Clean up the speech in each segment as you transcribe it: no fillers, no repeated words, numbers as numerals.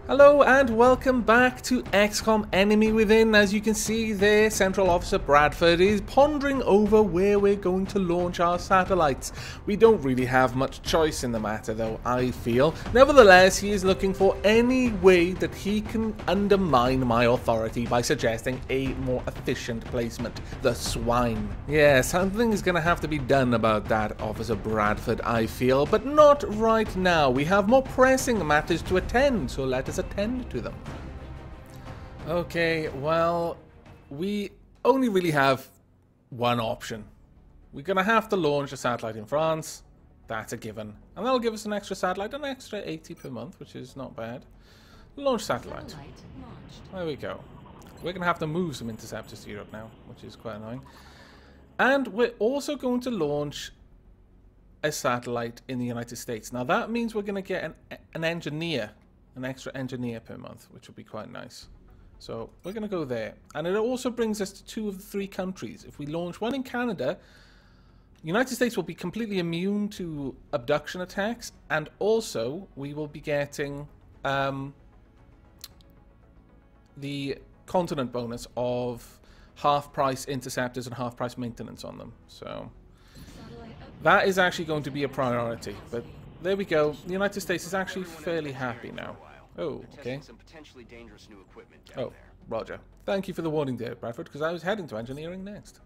Hello and welcome back to Xcom Enemy Within. As you can see there, Central Officer Bradford is pondering over where we're going to launch our satellites. We don't really have much choice in the matter though, I feel. Nevertheless, he is looking for any way that he can undermine my authority by suggesting a more efficient placement. The swine. Yeah, something is going to have to be done about that, Officer Bradford, I feel. But not right now. We have more pressing matters to attend, so let us attend to them. Okay, well, we only really have one option. We're gonna have to launch a satellite in France. That's a given. And that'll give us an extra satellite, an extra 80 per month, which is not bad. Launch satellite. There we go. We're gonna have to move some interceptors to Europe now, which is quite annoying. And we're also going to launch a satellite in the United States. Now that means we're gonna get an engineer. An extra engineer per month, which would be quite nice. So we're going to go there. And it also brings us to 2 of the 3 countries. If we launch one in Canada, the United States will be completely immune to abduction attacks. And also, we will be getting the continent bonus of half-price interceptors and half-price maintenance on them. So that is actually going to be a priority. But there we go. The United States is actually fairly happy now. Oh, okay. Oh, roger. Thank you for the warning there, Bradford, because I was heading to engineering next.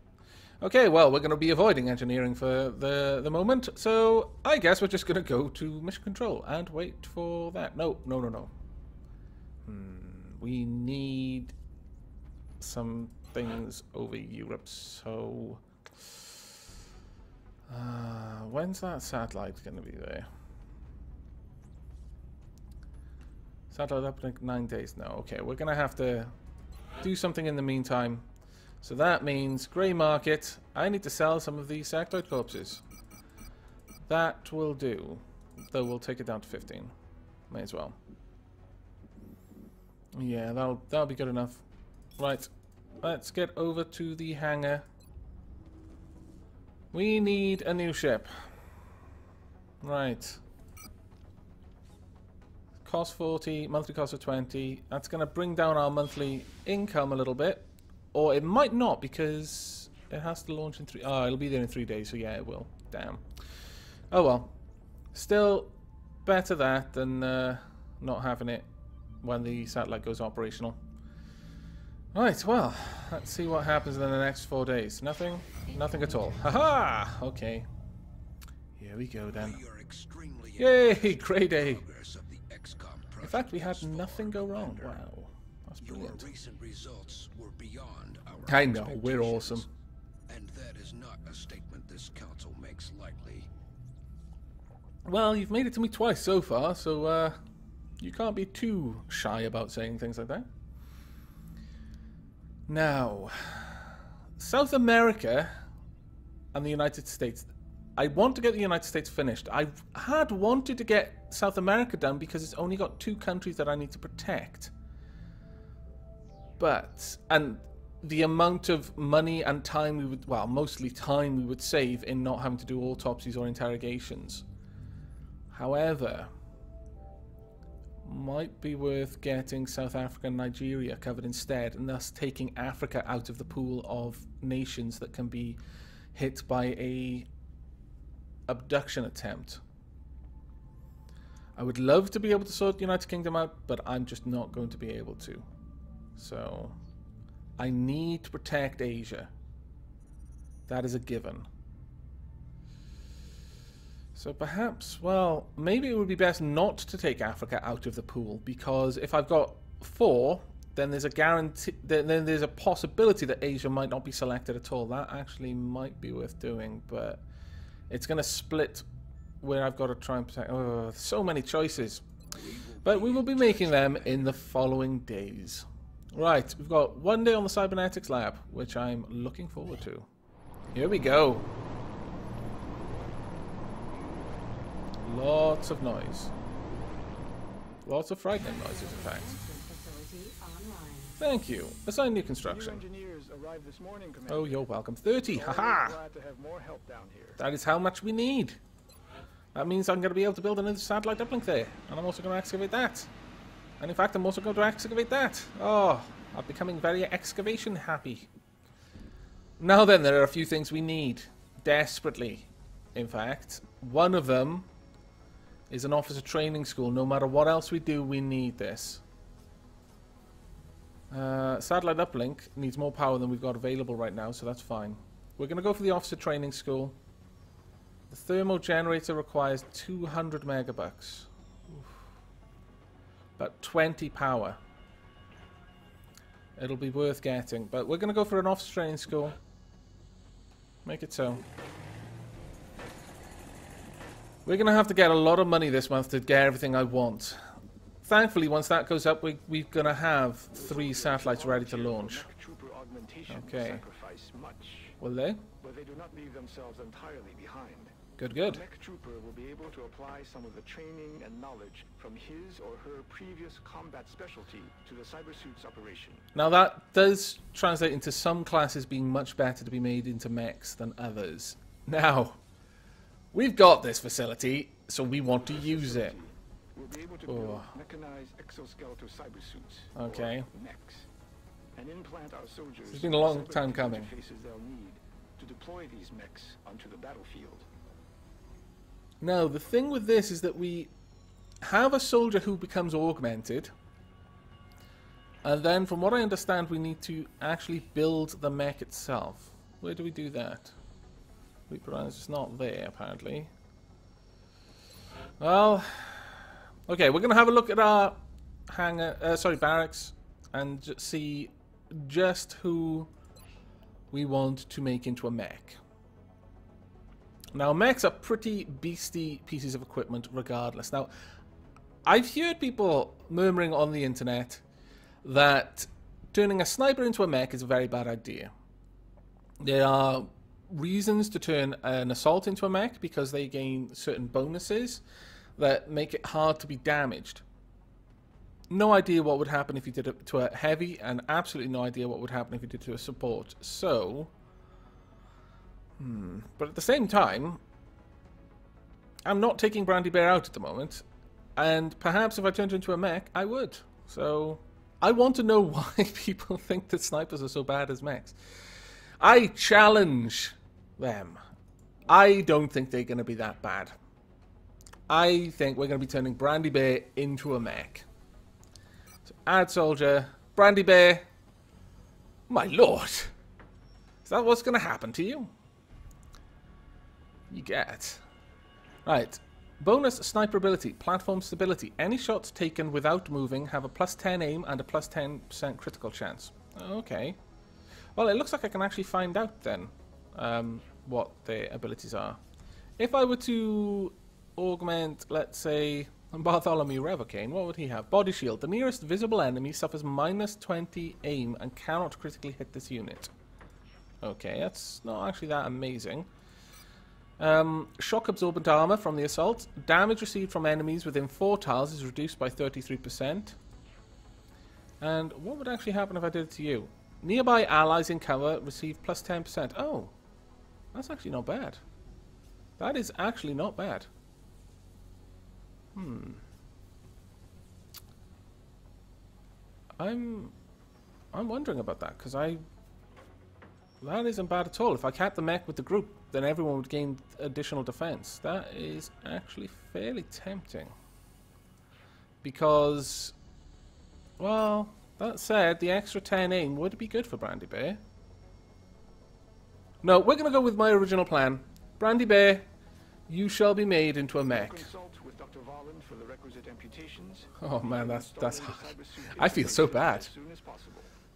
Okay, well, we're going to be avoiding engineering for the moment, so I guess we're just going to go to mission control and wait for that. No. We need some things over Europe, so... when's that satellite going to be there? Satellite up in 9 days now. Okay, we're going to have to do something in the meantime. So that means grey market. I need to sell some of these sectoid corpses. That will do. Though we'll take it down to 15. May as well. Yeah, that'll be good enough. Right. Let's get over to the hangar. We need a new ship. Right. Cost 40, monthly cost of 20. That's going to bring down our monthly income a little bit. Or it might not, because it has to launch in 3... Oh, it'll be there in 3 days, so yeah, it will. Damn. Oh well. Still better that than not having it when the satellite goes operational. Right, well, let's see what happens in the next 4 days. Nothing? Nothing at all. Haha! Okay. Here we go then. Yay! Great day! In fact, we had nothing go wrong. Wow. That's brilliant. I know, we're awesome. And that is not a statement this council makes lightly. Well, you've made it to me twice so far, so you can't be too shy about saying things like that. Now, South America and the United States. I want to get the United States finished. I had wanted to get South America done because it's only got 2 countries that I need to protect. But, and the amount of money and time we would, well, mostly time we would save in not having to do autopsies or interrogations. However, might be worth getting South Africa and Nigeria covered instead, and thus taking Africa out of the pool of nations that can be hit by a abduction attempt. I would love to be able to sort the United Kingdom out, but I'm just not going to be able to. So I need to protect Asia. That is a given. So perhaps, well, maybe it would be best not to take Africa out of the pool, because if I've got 4, then there's a guarantee, then there's a possibility that Asia might not be selected at all. That actually might be worth doing, but it's going to split where I've got to try and protect. Oh, so many choices. But we will be making them in the following days. Right, we've got 1 day on the Cybernetics Lab, which I'm looking forward to. Here we go. Lots of noise. Lots of frightening noises, in fact. Thank you. Assign new construction. Oh, you're welcome. 30. Haha! That is how much we need. That means I'm going to be able to build another satellite uplink there. And I'm also going to excavate that. And in fact, I'm also going to excavate that. Oh, I'm becoming very excavation happy. Now then, there are a few things we need. Desperately. In fact, one of them is an officer training school. No matter what else we do, we need this. Satellite uplink needs more power than we've got available right now, so that's fine. We're going to go for the officer training school. The thermo generator requires 200 megabucks. Oof. About 20 power. It'll be worth getting, but we're going to go for an officer training school. Make it so. We're going to have to get a lot of money this month to get everything I want. Thankfully, once that goes up, we're going to have 3 satellites ready to launch. Okay. Will they? But they do not leave themselves entirely behind. Good, good. MEK Trooper will be able to apply some of the training and knowledge from his or her previous combat specialty to the cybersuit's operation. Now that does translate into some classes being much better to be made into mechs than others. Now, we've got this facility, so we want to use it. We'll be able to build mechanized exoskeletal cybersuits, okay, or MEKs, and implant our soldiers. It's been a long time coming. Interfaces they'll need to deploy these MEKs onto the battlefield. Now, the thing with this is that we have a soldier who becomes augmented, and then, from what I understand, we need to actually build the mech itself. Where do we do that? It's not there, apparently. Well, okay, we're going to have a look at our barracks, and see just who we want to make into a mech. Now, mechs are pretty beastly pieces of equipment regardless. Now, I've heard people murmuring on the internet that turning a sniper into a mech is a very bad idea. There are reasons to turn an assault into a mech because they gain certain bonuses that make it hard to be damaged. No idea what would happen if you did it to a heavy, and absolutely no idea what would happen if you did it to a support. So... But at the same time, I'm not taking Brandy Bear out at the moment, and perhaps if I turned into a mech, I would. So, I want to know why people think that snipers are so bad as mechs. I challenge them. I don't think they're going to be that bad. I think we're going to be turning Brandy Bear into a mech. So, add soldier, Brandy Bear. My lord, is that what's going to happen to you? You get. Right. Bonus sniper ability. Platform stability. Any shots taken without moving have a +10 aim and a +10% critical chance. Okay. Well, it looks like I can actually find out then what their abilities are. If I were to augment, let's say, Bartholomew Revocane, what would he have? Body shield. The nearest visible enemy suffers -20 aim and cannot critically hit this unit. Okay, that's not actually that amazing. Shock absorbent armor from the assault. Damage received from enemies within 4 tiles is reduced by 33%. And what would actually happen if I did it to you? Nearby allies in cover receive +10%. Oh, that's actually not bad. That is actually not bad. I'm wondering about that, because that isn't bad at all. If I kept the mech with the group, then everyone would gain additional defense. That is actually fairly tempting. Because, well, that said, the extra 10 aim would be good for Brandy Bear. No, we're going to go with my original plan. Brandy Bear, you shall be made into a mech. Consult with Dr. Vahlen for the requisite amputations. Oh man, that's I feel so bad.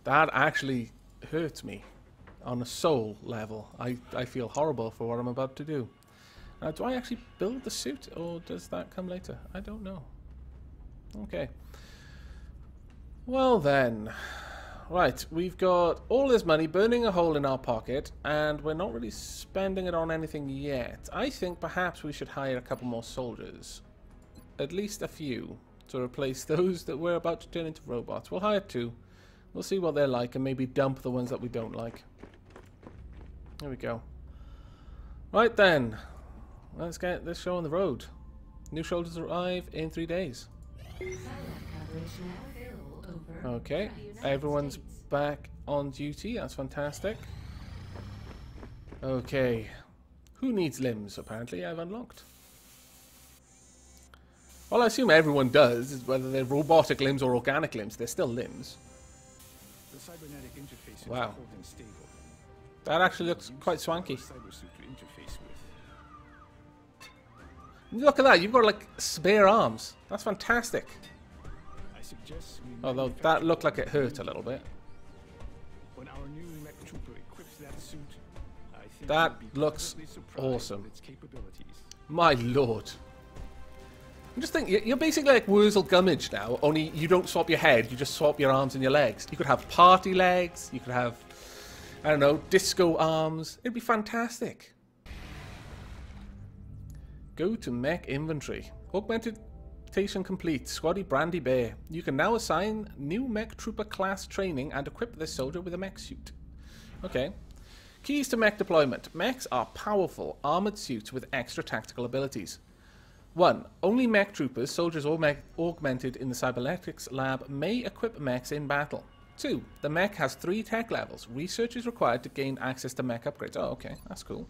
That actually hurts me. On a soul level, I feel horrible for what I'm about to do. Now, do I actually build the suit, or does that come later? I don't know. Okay. Well then. Right, we've got all this money burning a hole in our pocket, and we're not really spending it on anything yet. I think perhaps we should hire a couple more soldiers. At least a few, to replace those that we're about to turn into robots. We'll hire 2. We'll see what they're like, and maybe dump the ones that we don't like. There we go. Right then, let's get this show on the road. New soldiers arrive in 3 days. Okay, everyone's back on duty. That's fantastic. Okay, who needs limbs? Apparently, I've unlocked. Well, I assume everyone does, whether they're robotic limbs or organic limbs. They're still limbs. The cybernetic interface Wow. is cold and stable. That actually looks quite swanky. Cybersuit to interface with. Look at that, you've got like spare arms. That's fantastic. I suggest we Although that manufacture looked like it hurt a little bit. when our new MEK Trooper equips that suit. I think That you'll be looks pleasantly surprised awesome. with its capabilities. My lord. I'm just thinking, you're basically like Wurzel Gummidge now, only you don't swap your head, you just swap your arms and your legs. You could have party legs, you could have, I don't know, disco arms. It'd be fantastic. Go to MEK inventory. Augmentation complete. Squaddy Brandy Bear. You can now assign new MEK Trooper class training and equip this soldier with a MEK suit. Okay. Keys to MEK deployment. MEKs are powerful, armored suits with extra tactical abilities. 1. Only MEK Troopers, soldiers or MEK augmented in the Cybernetics Lab, may equip MEKs in battle. 2. The MEK has 3 tech levels. Research is required to gain access to MEK upgrades. Oh, okay. That's cool.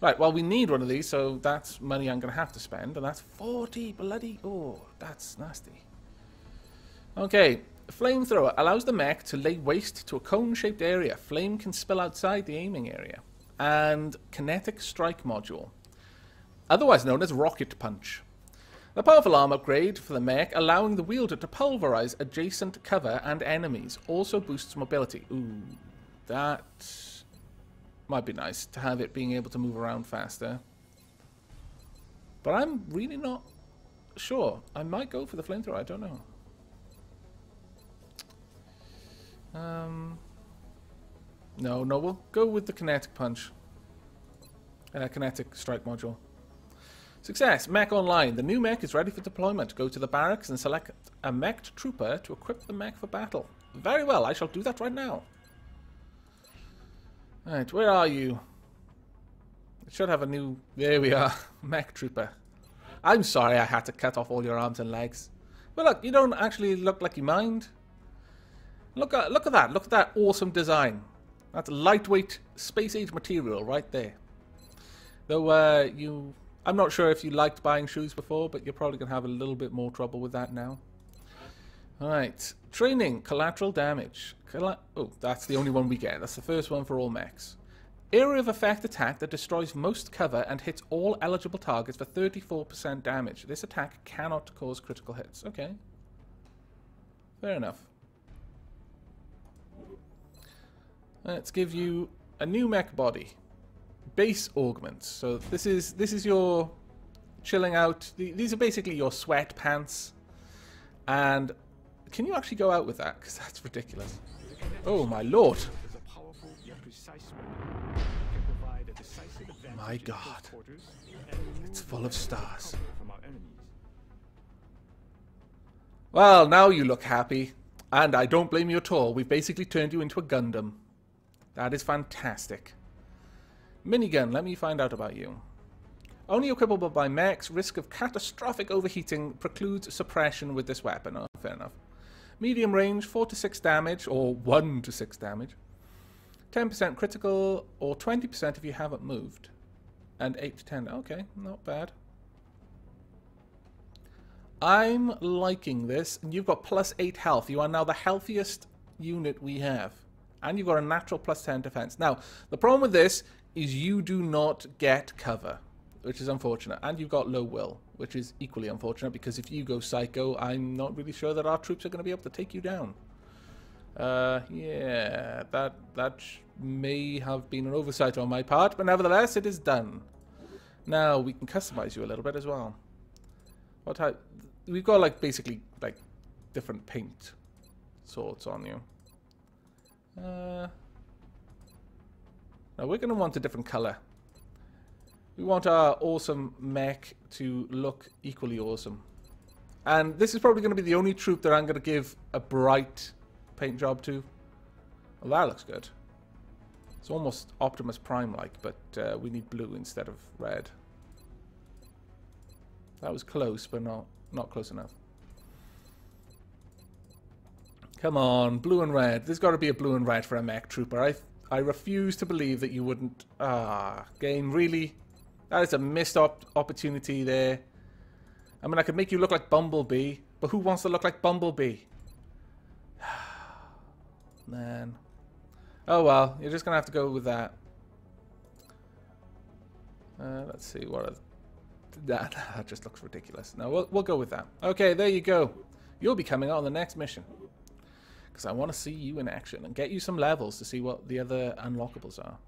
Right, well, we need one of these, so that's money I'm going to have to spend. And that's 40 bloody... Oh, that's nasty. Okay. Flamethrower allows the MEK to lay waste to a cone-shaped area. Flame can spill outside the aiming area. And kinetic strike module, otherwise known as rocket punch. The powerful arm upgrade for the MEK, allowing the wielder to pulverize adjacent cover and enemies, also boosts mobility. Ooh, that might be nice to have it being able to move around faster. But I'm really not sure. I might go for the flamethrower, I don't know. No, we'll go with the kinetic punch. Kinetic strike module. Success! MEK online. The new MEK is ready for deployment. Go to the barracks and select a MEK Trooper to equip the MEK for battle. Very well, I shall do that right now. Right, where are you? It should have a new... There we are. MEK Trooper. I'm sorry I had to cut off all your arms and legs. But look, you don't actually look like you mind. Look at that. Look at that awesome design. That's lightweight space-age material right there. Though I'm not sure if you liked buying shoes before, but you're probably going to have a little bit more trouble with that now. Alright. Training. Collateral damage. Oh, that's the only one we get. That's the first one for all MEKs. Area of effect attack that destroys most cover and hits all eligible targets for 34% damage. This attack cannot cause critical hits. Okay. Fair enough. Let's give you a new MEK body. Base augments. So this is your chilling out. These are basically your sweatpants. And can you actually go out with that? Because that's ridiculous. Oh my lord! My god! It's full of stars. Well, now you look happy, and I don't blame you at all. We've basically turned you into a Gundam. That is fantastic. Minigun, let me find out about you. Only equipable by MEKs, risk of catastrophic overheating precludes suppression with this weapon. Oh, fair enough. Medium range, 4 to 6 damage, or 1 to 6 damage. 10% critical, or 20% if you haven't moved. And 8 to 10, okay, not bad. I'm liking this. You've got plus 8 health. You are now the healthiest unit we have. And you've got a natural plus 10 defense. Now, the problem with this is you do not get cover, which is unfortunate. And you've got low will, which is equally unfortunate, because if you go psycho, I'm not really sure that our troops are going to be able to take you down. Yeah, that may have been an oversight on my part, but nevertheless, it is done. Now, we can customize you a little bit as well. What type? We've got, like, basically, like, different paint sorts on you. Now we're going to want a different color. We want our awesome MEK to look equally awesome. And this is probably going to be the only troop that I'm going to give a bright paint job to. Well, that looks good. It's almost Optimus Prime-like, but we need blue instead of red. That was close, but not close enough. Come on, blue and red. There's got to be a blue and red for a MEK Trooper. I refuse to believe that you wouldn't... game, really? That is a missed opportunity there. I mean, I could make you look like Bumblebee, but who wants to look like Bumblebee? Man. Oh well, you're just going to have to go with that. Let's see what... That just looks ridiculous. No, we'll go with that. Okay, there you go. You'll be coming out on the next mission. Because I want to see you in action and get you some levels to see what the other unlockables are.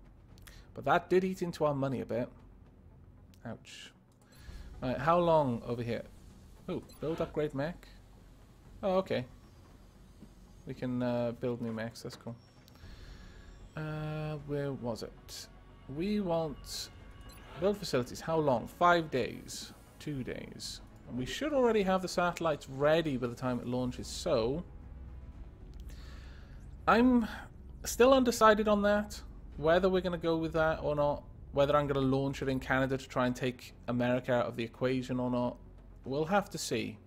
But that did eat into our money a bit. Ouch. Right, how long over here? Oh, build upgrade mech. Oh, okay. We can build new mechs, that's cool. Where was it? We want... Build facilities, how long? 5 days. 2 days. And we should already have the satellites ready by the time it launches, so... I'm still undecided on that, whether we're going to go with that or not, whether I'm going to launch it in Canada to try and take America out of the equation or not. We'll have to see.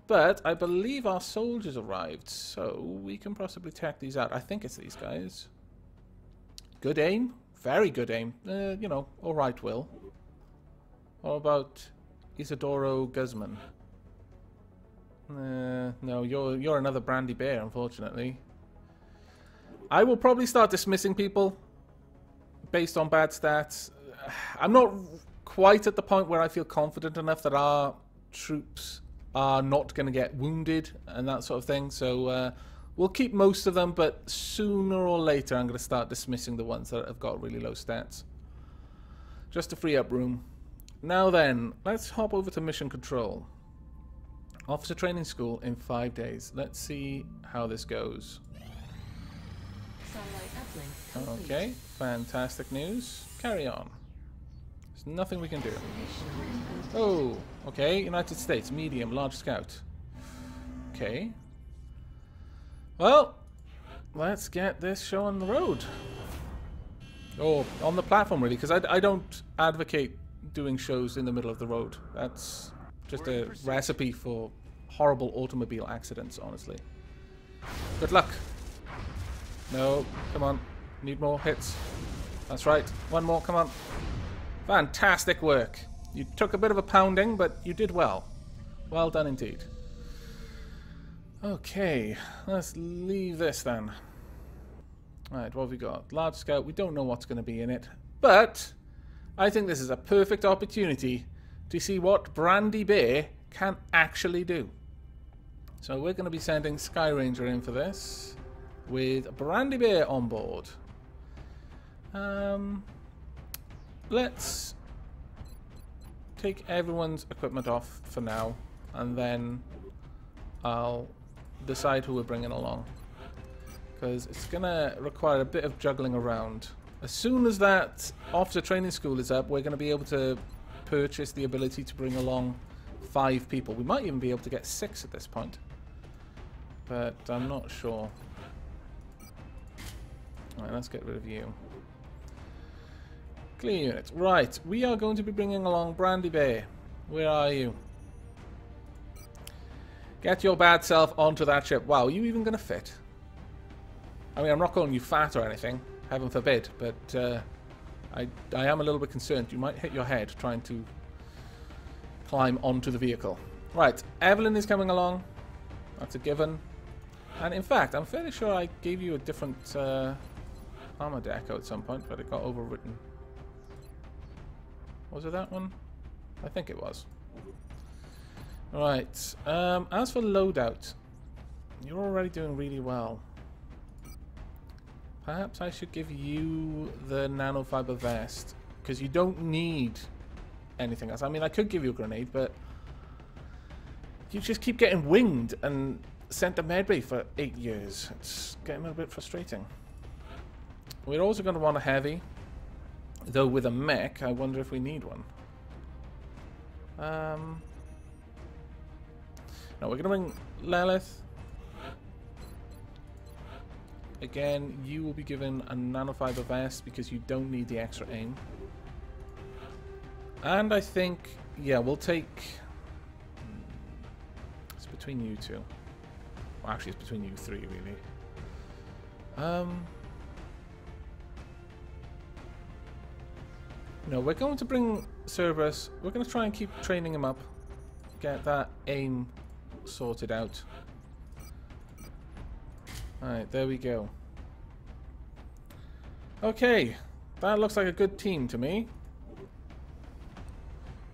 But I believe our soldiers arrived, so we can possibly tech these out. I think it's these guys. Good aim. Very good aim. You know, alright, Will. What about Isidoro Guzman? No, you're another Brandy Bear, unfortunately. I will probably start dismissing people based on bad stats. I'm not quite at the point where I feel confident enough that our troops are not going to get wounded and that sort of thing. So we'll keep most of them, but sooner or later I'm going to start dismissing the ones that have got really low stats. Just to free up room. Now then, let's hop over to mission control. Officer training school in 5 days. Let's see how this goes. Okay, fantastic news. Carry on. There's nothing we can do. Oh, okay. United States, medium, large scout. Okay. Well, let's get this show on the road. Or on the platform, really, because I don't advocate doing shows in the middle of the road. That's just a recipe for horrible automobile accidents, honestly. Good luck. No, come on. Need more hits. That's right. One more, come on. Fantastic work. You took a bit of a pounding, but you did well. Well done indeed. Okay, let's leave this then. Alright, what have we got? Large scout, we don't know what's going to be in it. But I think this is a perfect opportunity to see what Brandy Bear can actually do. So we're going to be sending Sky Ranger in for this, with Brandy Bear on board. Let's take everyone's equipment off for now, and then I'll decide who we're bringing along, because it's gonna require a bit of juggling around. As soon as that officer training school is up, we're going to be able to purchase the ability to bring along 5 people. We might even be able to get 6 at this point, but I'm not sure. Alright, let's get rid of you. Clear units. Right, we are going to be bringing along Brandy Bear. Where are you? Get your bad self onto that ship. Wow, are you even going to fit? I mean, I'm not calling you fat or anything, heaven forbid, but I am a little bit concerned. You might hit your head trying to climb onto the vehicle. Right, Evelyn is coming along. That's a given. And in fact, I'm fairly sure I gave you a different armor deco at some point, but it got overwritten. Was it that one? I think it was. Right. As for Loadout, you're already doing really well. Perhaps I should give you the nanofiber vest, because you don't need anything else. I mean, I could give you a grenade, but you just keep getting winged and sent to medbay for 8 years. It's getting a bit frustrating. We're also going to want a heavy, though with a mech, I wonder if we need one. No, we're going to bring Lilith. Again, you will be given a nanofiber vest because you don't need the extra aim. And I think, yeah, we'll take... It's between you two. Actually, it's between you three, really. No, we're going to bring Cerberus. We're going to try and keep training him up. Get that aim sorted out. Alright, there we go. Okay, that looks like a good team to me.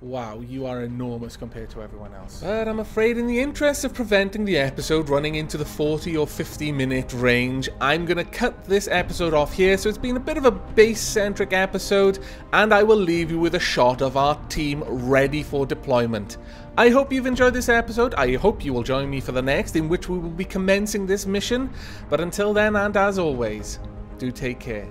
Wow, you are enormous compared to everyone else. But I'm afraid in the interest of preventing the episode running into the 40 or 50 minute range, I'm going to cut this episode off here. So it's been a bit of a base-centric episode, and I will leave you with a shot of our team ready for deployment. I hope you've enjoyed this episode. I hope you will join me for the next, in which we will be commencing this mission. But until then, and as always, do take care.